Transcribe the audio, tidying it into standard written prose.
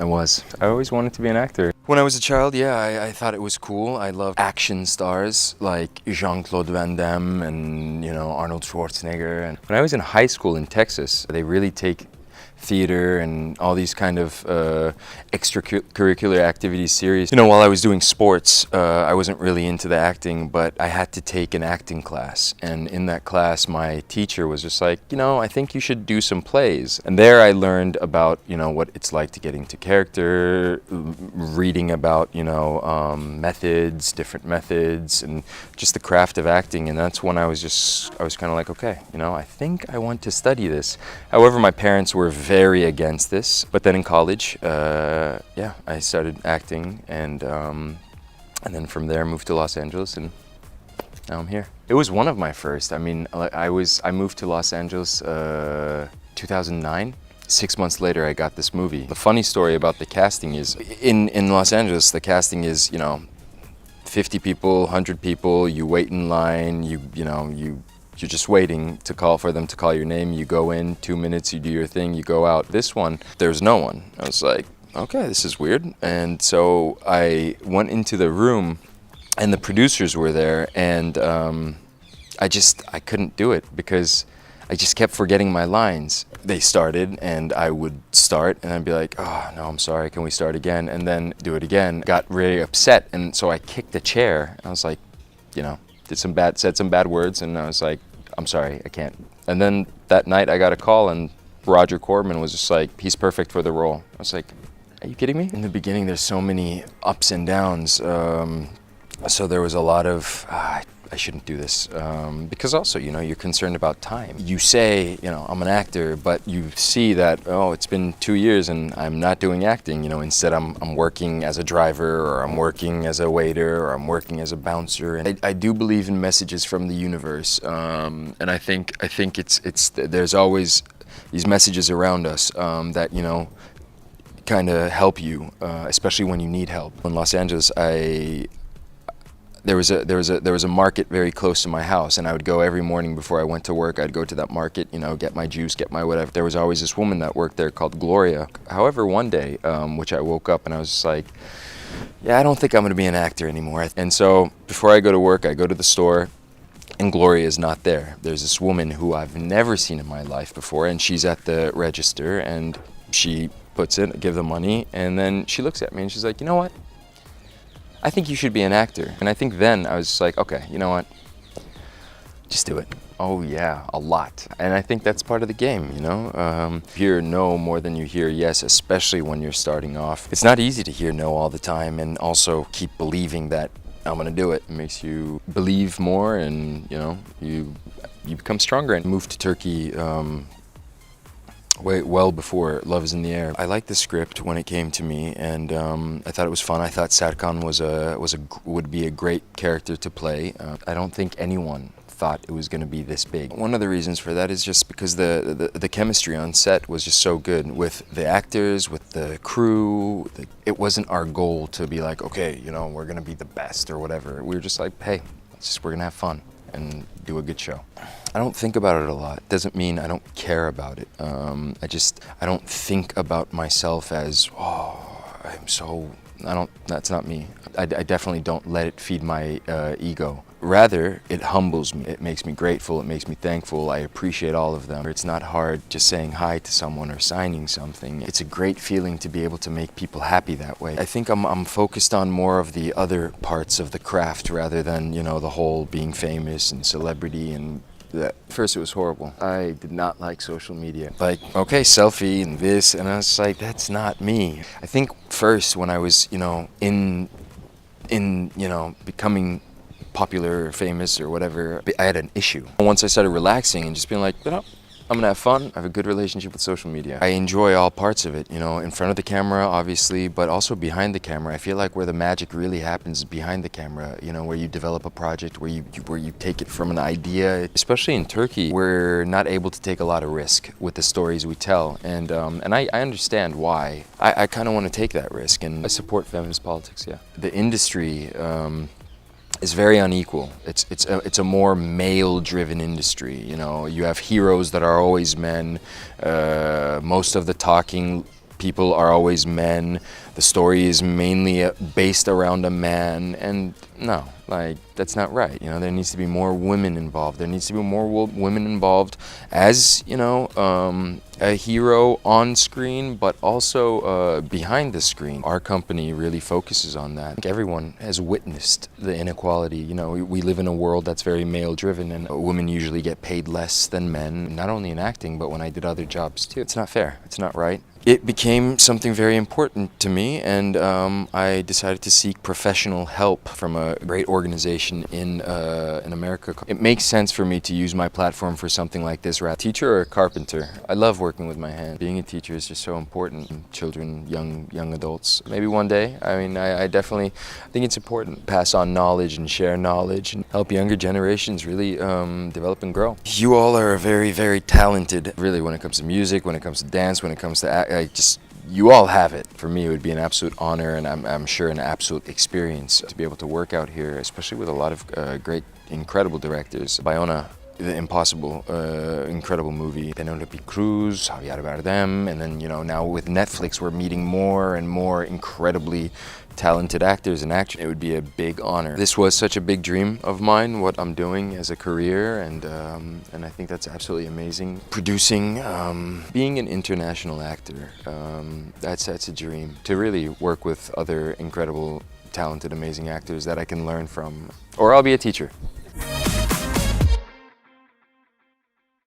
was. I always wanted to be an actor. When I was a child, yeah, I thought it was cool. I loved action stars like Jean-Claude Van Damme and, Arnold Schwarzenegger. And when I was in high school in Texas, they really take theater and all these kind of extracurricular activities serious. While I was doing sports, I wasn't really into the acting, but I had to take an acting class. And in that class, my teacher was just like, I think you should do some plays. And there I learned about, what it's like to get into character, reading about, methods, different methods, and just the craft of acting. And that's when I was kind of like, okay, I think I want to study this. However, my parents were very against this, but then in college, I started acting, and then from there moved to Los Angeles, and now I'm here. It was one of my first. I moved to Los Angeles 2009. 6 months later, I got this movie. The funny story about the casting is, in Los Angeles, the casting is 50 people, 100 people. You wait in line. You're just waiting to call for them to call your name. You go in, 2 minutes, you do your thing, you go out. This one, there's no one. I was like, okay, this is weird. And so I went into the room, and the producers were there, and I couldn't do it because I just kept forgetting my lines. They started, and I would start, and I'd be like, oh, no, I'm sorry, can we start again? And then do it again. Got really upset, and so I kicked a chair. I was like, said some bad words, and I was like, I'm sorry, I can't. And then that night I got a call, and Roger Corman was just like, he's perfect for the role. I was like, are you kidding me? In the beginning, there's so many ups and downs. So there was a lot of, I shouldn't do this, because also, you're concerned about time. You say, I'm an actor, but you see that, it's been 2 years and I'm not doing acting. Instead I'm working as a driver, or I'm working as a waiter, or I'm working as a bouncer. And I do believe in messages from the universe, and I think there's always these messages around us that kind of help you, especially when you need help. In Los Angeles, there was a market very close to my house, and I would go every morning before I went to work. I'd go to that market, get my juice, get my whatever. There was always this woman that worked there called Gloria. However, one day, which I woke up and I was just like, I don't think I'm going to be an actor anymore. And so before I go to work, I go to the store, and Gloria is not there. There's this woman who I've never seen in my life before, and she's at the register, and she puts it, give the money, and then she looks at me and she's like, you know what? I think you should be an actor. And I think then I was just like, okay, you know what? Just do it. Oh yeah, a lot. And I think that's part of the game, Hear no more than you hear yes, especially when you're starting off. It's not easy to hear no all the time, and also keep believing that I'm gonna do it. It makes you believe more, and you become stronger. And moved to Turkey well before Love Is in the Air. I liked the script when it came to me, and I thought it was fun. I thought Serkan would be a great character to play. I don't think anyone thought it was going to be this big. One of the reasons for that is just because the chemistry on set was just so good with the actors, with the crew. It wasn't our goal to be like, okay, we're going to be the best or whatever. We were just like, hey, we're going to have fun and do a good show. I don't think about it a lot. Doesn't mean I don't care about it. I don't think about myself as, that's not me. I definitely don't let it feed my ego. Rather, it humbles me. It makes me grateful. It makes me thankful. I appreciate all of them. It's not hard just saying hi to someone or signing something. It's a great feeling to be able to make people happy that way. I think I'm focused on more of the other parts of the craft rather than, the whole being famous and celebrity and that. First, it was horrible. I did not like social media. Like, okay, selfie and this, and I was like, that's not me. I think first when I was, in becoming popular or famous or whatever, I had an issue. Once I started relaxing and just being like, I'm gonna have fun. I have a good relationship with social media. I enjoy all parts of it, in front of the camera, obviously, but also behind the camera. I feel like where the magic really happens is behind the camera, where you develop a project, where you take it from an idea. Especially in Turkey, we're not able to take a lot of risk with the stories we tell, and I understand why. I kind of want to take that risk, and I support feminist politics, yeah. The industry, is very unequal. It's a more male-driven industry. You have heroes that are always men. Most of the talking people are always men. The story is mainly based around a man, and no, like, that's not right. You know, there needs to be more women involved. There needs to be more women involved as, you know, a hero on screen, but also behind the screen. Our company really focuses on that. I think everyone has witnessed the inequality. You know, we live in a world that's very male-driven, and women usually get paid less than men, not only in acting, but when I did other jobs too. It's not fair. It's not right. It became something very important to me, and I decided to seek professional help from a great organization in America. It makes sense for me to use my platform for something like this. Teacher or carpenter? I love working with my hands. Being a teacher is just so important. Children, young adults. Maybe one day. I mean, I definitely think it's important. Pass on knowledge and share knowledge and help younger generations really develop and grow. You all are very, very talented, really, when it comes to music, when it comes to dance, when it comes to act. You all have it. For me, it would be an absolute honor, and I'm sure an absolute experience to be able to work out here, especially with a lot of great, incredible directors. Bayona, The Impossible, incredible movie. Penelope Cruz, Javier Bardem, and then, you know, now with Netflix, we're meeting more and more incredibly talented actors and actors. It would be a big honor. This was such a big dream of mine, what I'm doing as a career, and I think that's absolutely amazing. Producing, being an international actor, that's a dream. To really work with other incredible, talented, amazing actors that I can learn from. Or I'll be a teacher.